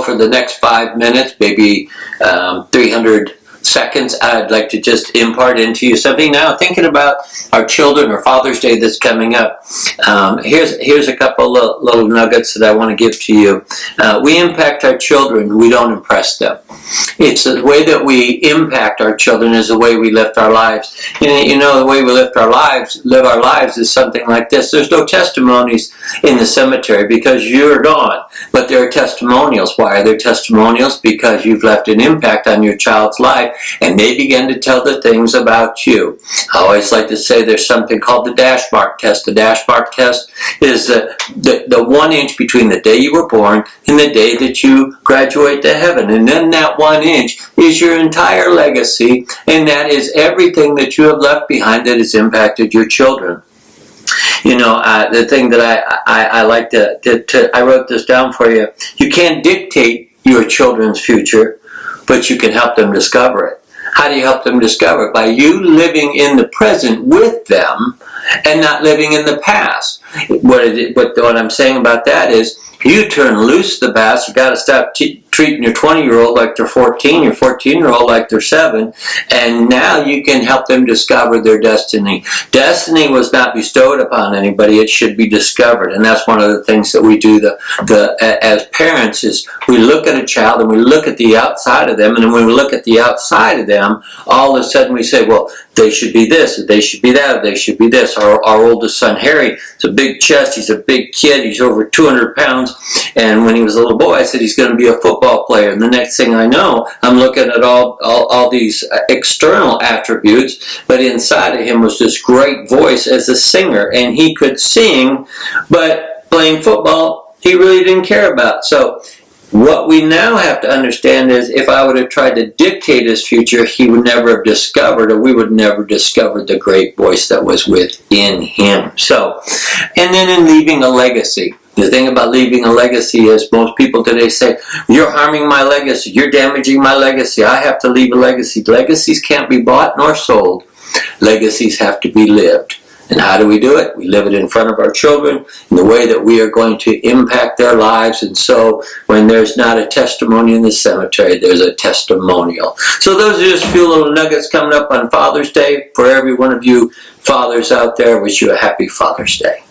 for the next 5 minutes, maybe 300 seconds, I'd like to just impart into you something. Now, thinking about our children or Father's Day that's coming up, here's a couple little nuggets that I want to give to you. We impact our children, we don't impress them. It's the way that we impact our children is the way we live our lives. And you know, the way we live our lives is something like this. There's no testimonies in the cemetery because you're gone, but there are testimonials. Why are there testimonials? Because you've left an impact on your child's life, and they begin to tell the things about you. I always like to say there's something called the dash mark test. The dash mark test is the 1 inch between the day you were born and the day that you graduate to heaven. And then that 1 inch is your entire legacy, and that is everything that you have left behind that has impacted your children. You know, the thing that I like I wrote this down for you. You can't dictate your children's future, but you can help them discover it. How do you help them discover it? By you living in the present with them and not living in the past. What I'm saying about that is you turn loose the past. You got to stop treating your 20-year-old like they're 14, your 14-year-old like they're 7, and now you can help them discover their destiny. Destiny was not bestowed upon anybody; it should be discovered, and that's one of the things that we do. As parents is we look at a child and we look at the outside of them, and then when we look at the outside of them, all of a sudden we say, well, they should be this, or they should be that, or they should be this. Our oldest son, Harry, has a big chest, he's a big kid, he's over 200 pounds, and when he was a little boy, I said he's going to be a football player. And the next thing I know, I'm looking at all these external attributes, but inside of him was this great voice as a singer, and he could sing, but playing football, he really didn't care about. So what we now have to understand is if I would have tried to dictate his future, he would never have discovered, or we would never discover the great voice that was within him. So, and then in leaving a legacy. The thing about leaving a legacy is most people today say, you're harming my legacy, you're damaging my legacy, I have to leave a legacy. Legacies can't be bought nor sold. Legacies have to be lived. And how do we do it? We live it in front of our children in the way that we are going to impact their lives. And so when there's not a testimony in the cemetery, there's a testimonial. So those are just a few little nuggets coming up on Father's Day. For every one of you fathers out there, I wish you a happy Father's Day.